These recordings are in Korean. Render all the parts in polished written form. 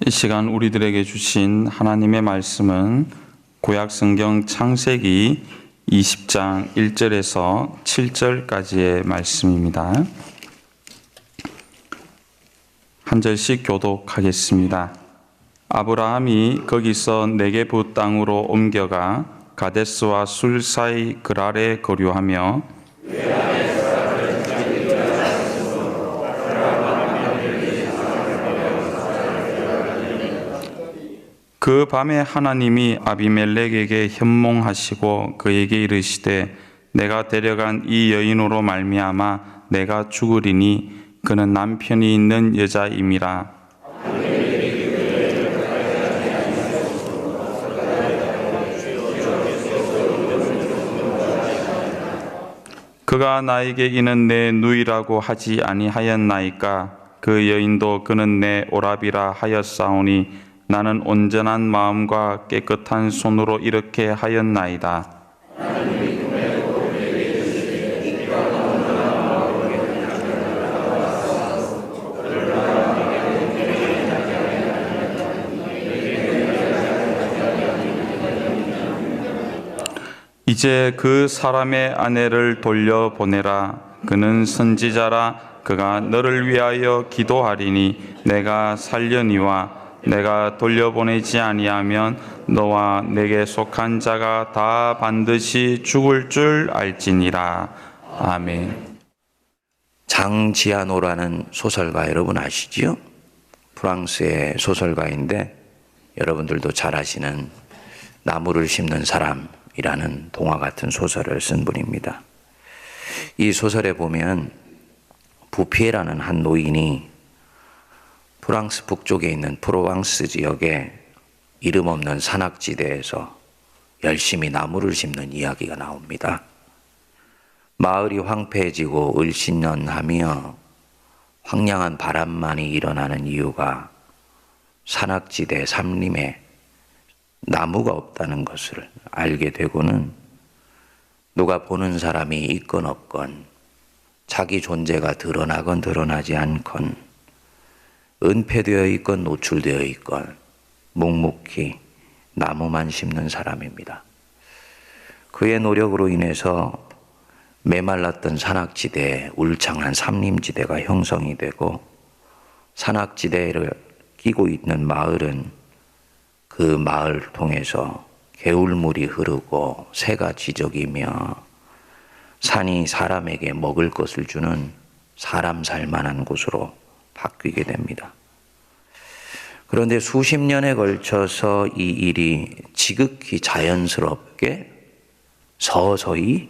이 시간 우리들에게 주신 하나님의 말씀은 구약 성경 창세기 20장 1절에서 7절까지의 말씀입니다. 한 절씩 교독하겠습니다. 아브라함이 거기서 네게부 땅으로 옮겨가 가데스와 술 사이 그랄에 거류하며 그 밤에 하나님이 아비멜렉에게 현몽하시고 그에게 이르시되 내가 데려간 이 여인으로 말미암아 내가 죽으리니 그는 남편이 있는 여자임이라. 그가 나에게 이는 내 누이라고 하지 아니하였나이까? 그 여인도 그는 내 오라비라 하였사오니 나는 온전한 마음과 깨끗한 손으로 이렇게 하였나이다. 이제 그 사람의 아내를 돌려보내라. 그는 선지자라. 그가 너를 위하여 기도하리니 내가 살려니와 내가 돌려보내지 아니하면 너와 내게 속한 자가 다 반드시 죽을 줄 알지니라. 아멘. 장지아노라는 소설가 여러분 아시지요? 프랑스의 소설가인데 여러분들도 잘 아시는 나무를 심는 사람이라는 동화 같은 소설을 쓴 분입니다. 이 소설에 보면 부피에라는 한 노인이 프랑스 북쪽에 있는 프로방스 지역의 이름 없는 산악지대에서 열심히 나무를 심는 이야기가 나옵니다. 마을이 황폐해지고 을신년하며 황량한 바람만이 일어나는 이유가 산악지대 산림에 나무가 없다는 것을 알게 되고는 누가 보는 사람이 있건 없건 자기 존재가 드러나건 드러나지 않건 은폐되어 있건 노출되어 있건 묵묵히 나무만 심는 사람입니다. 그의 노력으로 인해서 메말랐던 산악지대에 울창한 산림지대가 형성이 되고 산악지대를 끼고 있는 마을은 그 마을을 통해서 개울물이 흐르고 새가 지저귀며 산이 사람에게 먹을 것을 주는 사람 살만한 곳으로 바뀌게 됩니다. 그런데 수십 년에 걸쳐서 이 일이 지극히 자연스럽게 서서히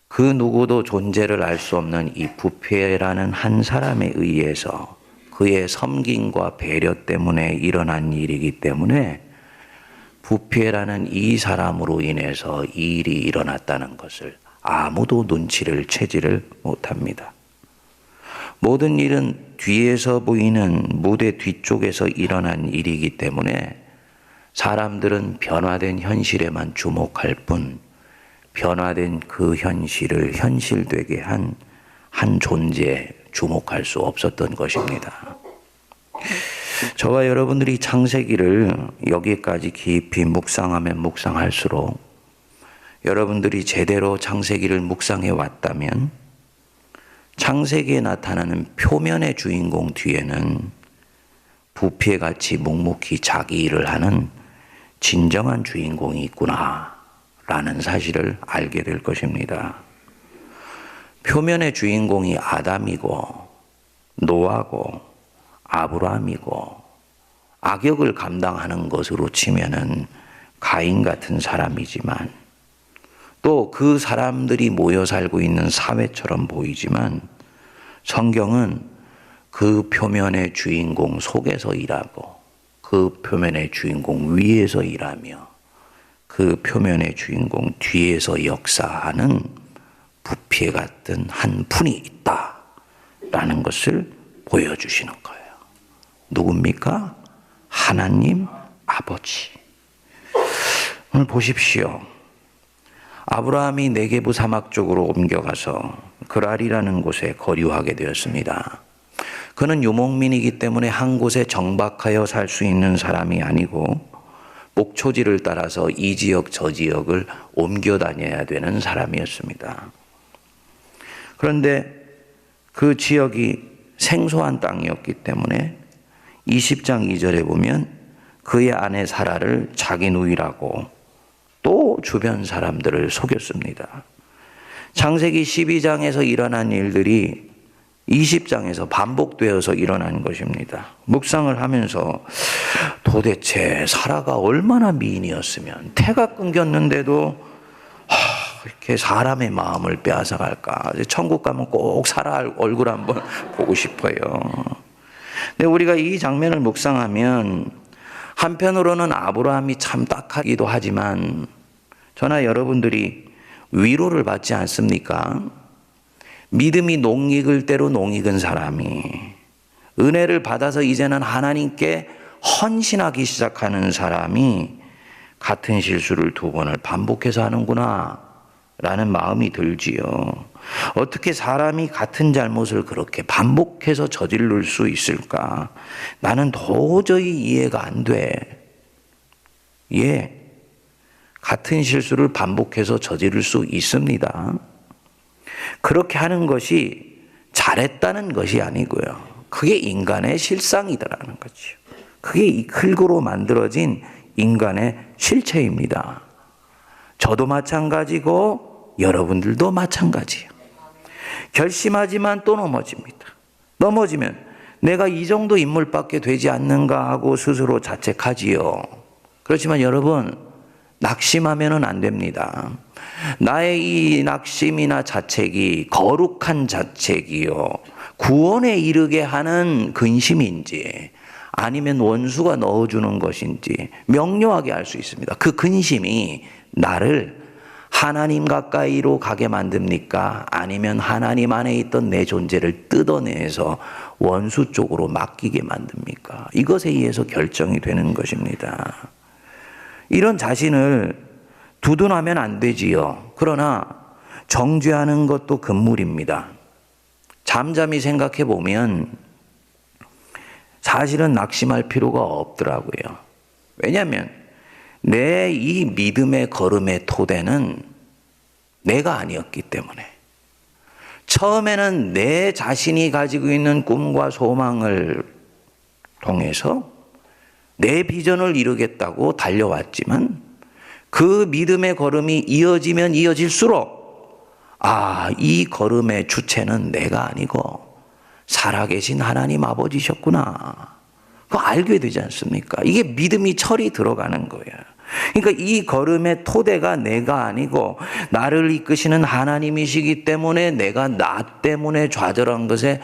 그 누구도 존재를 알 수 없는 이 부피라는 한 사람에 의해서 그의 섬김과 배려 때문에 일어난 일이기 때문에 부피라는 이 사람으로 인해서 이 일이 일어났다는 것을 아무도 눈치를 채지를 못합니다. 모든 일은 뒤에서 보이는 무대 뒤쪽에서 일어난 일이기 때문에 사람들은 변화된 현실에만 주목할 뿐 변화된 그 현실을 현실되게 한 존재에 주목할 수 없었던 것입니다. 저와 여러분들이 창세기를 여기까지 깊이 묵상하면 묵상할수록 여러분들이 제대로 창세기를 묵상해 왔다면 창세기에 나타나는 표면의 주인공 뒤에는 부피에같이 묵묵히 자기 일을 하는 진정한 주인공이 있구나 라는 사실을 알게 될 것입니다. 표면의 주인공이 아담이고 노아고 아브라함이고 악역을 감당하는 것으로 치면은 가인 같은 사람이지만 또 그 사람들이 모여 살고 있는 사회처럼 보이지만 성경은 그 표면의 주인공 속에서 일하고 그 표면의 주인공 위에서 일하며 그 표면의 주인공 뒤에서 역사하는 부피에 같은 한 분이 있다라는 것을 보여주시는 거예요. 누굽니까? 하나님 아버지. 오늘 보십시오. 아브라함이 네게부 사막 쪽으로 옮겨가서 그랄이라는 곳에 거류하게 되었습니다. 그는 유목민이기 때문에 한 곳에 정박하여 살 수 있는 사람이 아니고 목초지를 따라서 이 지역 저 지역을 옮겨 다녀야 되는 사람이었습니다. 그런데 그 지역이 생소한 땅이었기 때문에 20장 2절에 보면 그의 아내 사라를 자기 누이라고 또 주변 사람들을 속였습니다. 창세기 12장에서 일어난 일들이 20장에서 반복되어서 일어난 것입니다. 묵상을 하면서 도대체 사라가 얼마나 미인이었으면 태가 끊겼는데도 이렇게 사람의 마음을 빼앗아갈까. 천국 가면 꼭 사라 얼굴 한번 보고 싶어요. 근데 우리가 이 장면을 묵상하면 한편으로는 아브라함이 참 딱하기도 하지만 저나 여러분들이 위로를 받지 않습니까? 믿음이 농익을 대로 농익은 사람이 은혜를 받아서 이제는 하나님께 헌신하기 시작하는 사람이 같은 실수를 두 번을 반복해서 하는구나 라는 마음이 들지요. 어떻게 사람이 같은 잘못을 그렇게 반복해서 저지를 수 있을까? 나는 도저히 이해가 안 돼. 예, 같은 실수를 반복해서 저지를 수 있습니다. 그렇게 하는 것이 잘했다는 것이 아니고요. 그게 인간의 실상이다라는 거죠. 그게 이 흙으로 만들어진 인간의 실체입니다. 저도 마찬가지고 여러분들도 마찬가지예요. 결심하지만 또 넘어집니다. 넘어지면 내가 이 정도 인물밖에 되지 않는가 하고 스스로 자책하지요. 그렇지만 여러분, 낙심하면 안 됩니다. 나의 이 낙심이나 자책이 거룩한 자책이요, 구원에 이르게 하는 근심인지 아니면 원수가 넣어주는 것인지 명료하게 알 수 있습니다. 그 근심이 나를 하나님 가까이로 가게 만듭니까? 아니면 하나님 안에 있던 내 존재를 뜯어내서 원수 쪽으로 맡기게 만듭니까? 이것에 의해서 결정이 되는 것입니다. 이런 자신을 두둔하면 안 되지요. 그러나 정죄하는 것도 금물입니다. 잠잠히 생각해 보면 사실은 낙심할 필요가 없더라고요. 왜냐하면 내 이 믿음의 걸음의 토대는 내가 아니었기 때문에, 처음에는 내 자신이 가지고 있는 꿈과 소망을 통해서 내 비전을 이루겠다고 달려왔지만 그 믿음의 걸음이 이어지면 이어질수록 이 걸음의 주체는 내가 아니고 살아계신 하나님 아버지셨구나. 그거 알게 되지 않습니까? 이게 믿음이 철이 들어가는 거예요. 그러니까 이 걸음의 토대가 내가 아니고 나를 이끄시는 하나님이시기 때문에 내가 나 때문에 좌절한 것에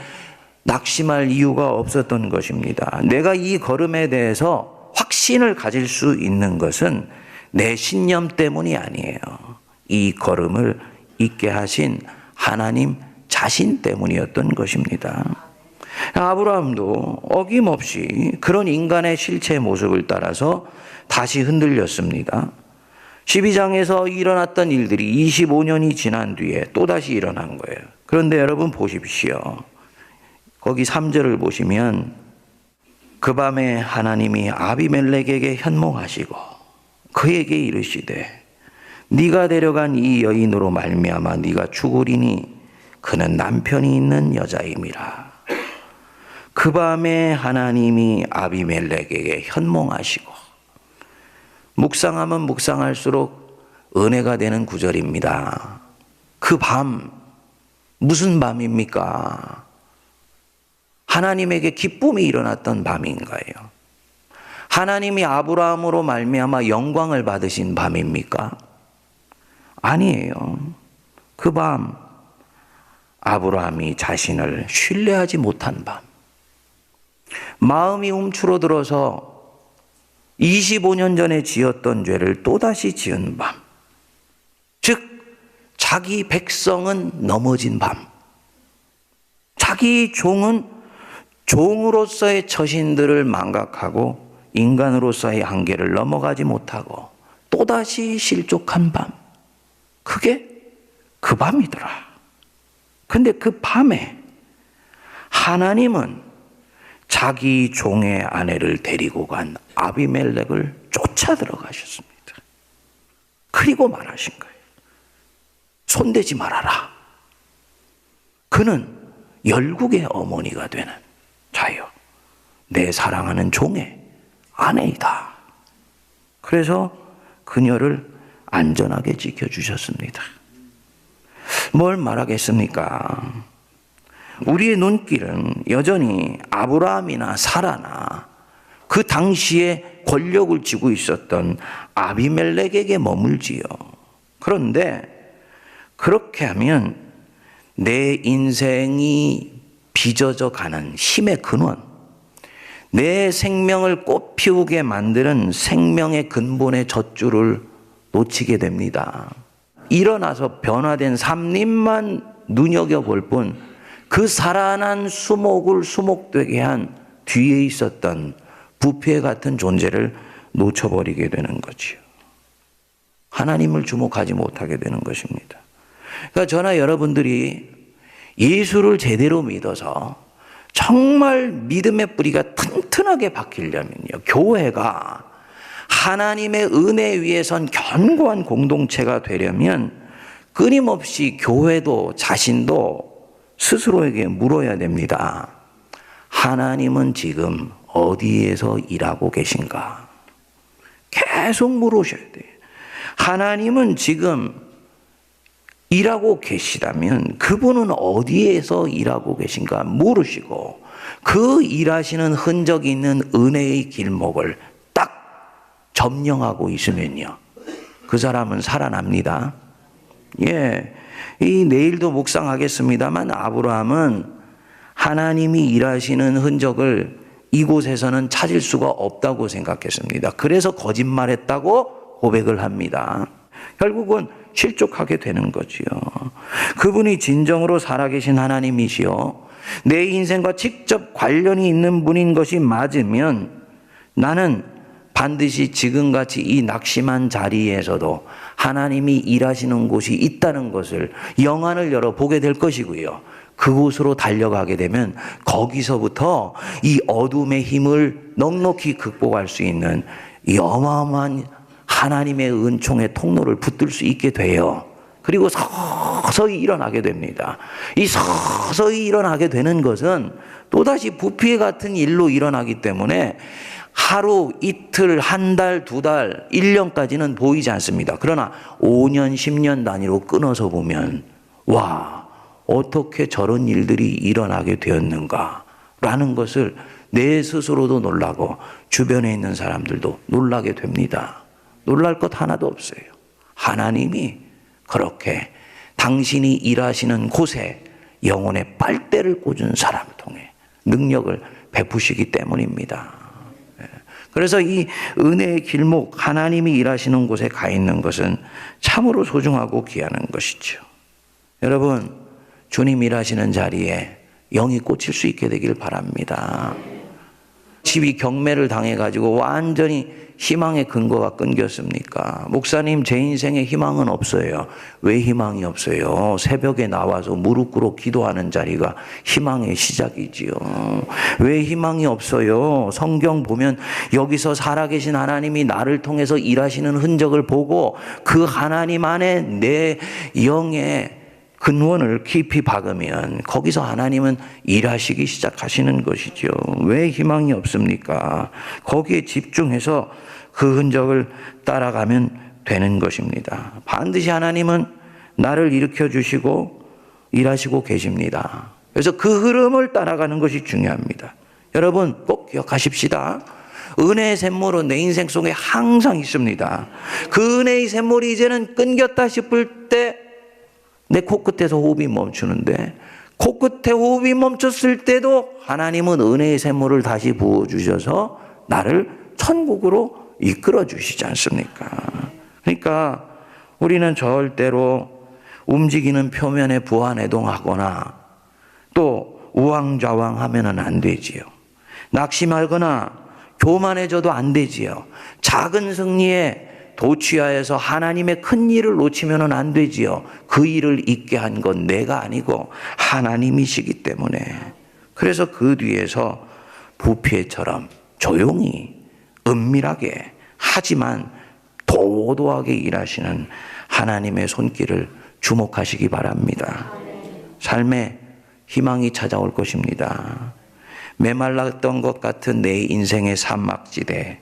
낙심할 이유가 없었던 것입니다. 내가 이 걸음에 대해서 확신을 가질 수 있는 것은 내 신념 때문이 아니에요. 이 걸음을 있게 하신 하나님 자신 때문이었던 것입니다. 아브라함도 어김없이 그런 인간의 실체 모습을 따라서 다시 흔들렸습니다. 12장에서 일어났던 일들이 25년이 지난 뒤에 또다시 일어난 거예요. 그런데 여러분 보십시오. 거기 3절을 보시면 그 밤에 하나님이 아비멜렉에게 현몽하시고 그에게 이르시되 네가 데려간 이 여인으로 말미암아 네가 죽으리니 그는 남편이 있는 여자임이라. 그 밤에 하나님이 아비멜렉에게 현몽하시고, 묵상하면 묵상할수록 은혜가 되는 구절입니다. 그 밤, 무슨 밤입니까? 하나님에게 기쁨이 일어났던 밤인가요? 하나님이 아브라함으로 말미암아 영광을 받으신 밤입니까? 아니에요. 그 밤, 아브라함이 자신을 신뢰하지 못한 밤, 마음이 움츠러들어서 25년 전에 지었던 죄를 또다시 지은 밤, 즉 자기 백성은 넘어진 밤, 자기 종은 종으로서의 처신들을 망각하고 인간으로서의 한계를 넘어가지 못하고 또다시 실족한 밤, 그게 그 밤이더라. 근데 그 밤에 하나님은 자기 종의 아내를 데리고 간 아비멜렉을 쫓아 들어가셨습니다. 그리고 말하신 거예요. 손대지 말아라. 그는 열국의 어머니가 되는 자요, 내 사랑하는 종의 아내이다. 그래서 그녀를 안전하게 지켜주셨습니다. 뭘 말하겠습니까? 우리의 눈길은 여전히 아브라함이나 사라나 그 당시에 권력을 쥐고 있었던 아비멜렉에게 머물지요. 그런데 그렇게 하면 내 인생이 빚어져 가는 힘의 근원, 내 생명을 꽃피우게 만드는 생명의 근본의 젖줄을 놓치게 됩니다. 일어나서 변화된 삼림만 눈여겨볼 뿐 그 살아난 수목을 수목되게 한 뒤에 있었던 부패 같은 존재를 놓쳐버리게 되는 거지요. 하나님을 주목하지 못하게 되는 것입니다. 그러니까 저나 여러분들이 예수를 제대로 믿어서 정말 믿음의 뿌리가 튼튼하게 박히려면요, 교회가 하나님의 은혜 위에 선 견고한 공동체가 되려면 끊임없이 교회도 자신도 스스로에게 물어야 됩니다. 하나님은 지금 어디에서 일하고 계신가? 계속 물으셔야 돼요. 하나님은 지금 일하고 계시다면 그분은 어디에서 일하고 계신가 물으시고, 그 일하시는 흔적이 있는 은혜의 길목을 딱 점령하고 있으면요, 그 사람은 살아납니다. 이 내일도 묵상하겠습니다만, 아브라함은 하나님이 일하시는 흔적을 이곳에서는 찾을 수가 없다고 생각했습니다. 그래서 거짓말했다고 고백을 합니다. 결국은 실족하게 되는 거지요. 그분이 진정으로 살아계신 하나님이시요, 내 인생과 직접 관련이 있는 분인 것이 맞으면 나는 반드시 지금같이 이 낙심한 자리에서도 하나님이 일하시는 곳이 있다는 것을 영안을 열어 보게 될 것이고요, 그곳으로 달려가게 되면 거기서부터 이 어둠의 힘을 넉넉히 극복할 수 있는 이 어마어마한 하나님의 은총의 통로를 붙들 수 있게 돼요. 그리고 서서히 일어나게 됩니다. 이 서서히 일어나게 되는 것은 또다시 부패 같은 일로 일어나기 때문에 하루, 이틀, 한 달, 두 달, 1년까지는 보이지 않습니다. 그러나 5년, 10년 단위로 끊어서 보면, 와, 어떻게 저런 일들이 일어나게 되었는가 라는 것을 내 스스로도 놀라고 주변에 있는 사람들도 놀라게 됩니다. 놀랄 것 하나도 없어요. 하나님이 그렇게 당신이 일하시는 곳에 영혼의 빨대를 꽂은 사람을 통해 능력을 베푸시기 때문입니다. 그래서 이 은혜의 길목, 하나님이 일하시는 곳에 가 있는 것은 참으로 소중하고 귀한 것이죠. 여러분, 주님 일하시는 자리에 영이 꽂힐 수 있게 되길 바랍니다. 집이 경매를 당해가지고 완전히 희망의 근거가 끊겼습니까? 목사님, 제 인생에 희망은 없어요. 왜 희망이 없어요? 새벽에 나와서 무릎 꿇어 기도하는 자리가 희망의 시작이지요. 왜 희망이 없어요? 성경 보면 여기서 살아계신 하나님이 나를 통해서 일하시는 흔적을 보고 그 하나님 안에 내 영의 근원을 깊이 박으면 거기서 하나님은 일하시기 시작하시는 것이죠. 왜 희망이 없습니까? 거기에 집중해서 그 흔적을 따라가면 되는 것입니다. 반드시 하나님은 나를 일으켜 주시고 일하시고 계십니다. 그래서 그 흐름을 따라가는 것이 중요합니다. 여러분 꼭 기억하십시다. 은혜의 샘물은 내 인생 속에 항상 있습니다. 그 은혜의 샘물이 이제는 끊겼다 싶을 때 내 코끝에서 호흡이 멈추는데, 코끝에 호흡이 멈췄을 때도 하나님은 은혜의 샘물을 다시 부어주셔서 나를 천국으로 이끌어 주시지 않습니까? 그러니까 우리는 절대로 움직이는 표면에 부안해동하거나 또 우왕좌왕하면 안 되지요. 낙심하거나 교만해져도 안 되지요. 작은 승리에 도취하여서 하나님의 큰 일을 놓치면 안 되지요. 그 일을 있게 한 건 내가 아니고 하나님이시기 때문에. 그래서 그 뒤에서 부피해처럼 조용히 은밀하게 하지만 도도하게 일하시는 하나님의 손길을 주목하시기 바랍니다. 삶에 희망이 찾아올 것입니다. 메말랐던 것 같은 내 인생의 사막지대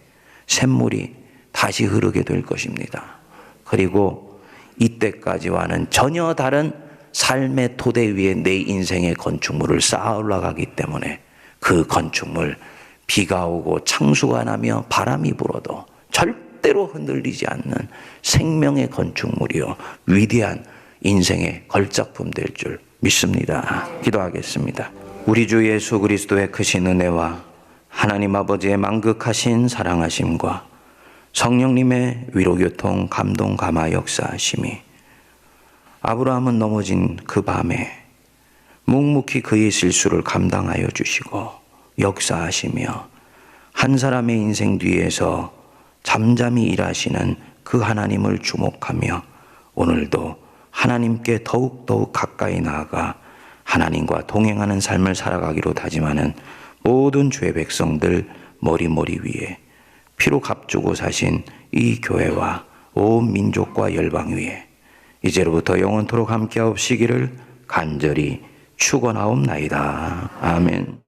샘물이 다시 흐르게 될 것입니다. 그리고 이때까지와는 전혀 다른 삶의 토대 위에 내 인생의 건축물을 쌓아 올라가기 때문에 그 건축물 비가 오고 창수가 나며 바람이 불어도 절대로 흔들리지 않는 생명의 건축물이요 위대한 인생의 걸작품 될 줄 믿습니다. 기도하겠습니다. 우리 주 예수 그리스도의 크신 은혜와 하나님 아버지의 만극하신 사랑하심과 성령님의 위로교통 감동 감화 역사하심이 아브라함은 넘어진 그 밤에 묵묵히 그의 실수를 감당하여 주시고 역사하시며 한 사람의 인생 뒤에서 잠잠히 일하시는 그 하나님을 주목하며 오늘도 하나님께 더욱더욱 가까이 나아가 하나님과 동행하는 삶을 살아가기로 다짐하는 모든 주의 백성들 머리 위에 피로 값주고 사신 이 교회와 온 민족과 열방 위에 이제로부터 영원토록 함께하옵시기를 간절히 축원하옵나이다. 아멘.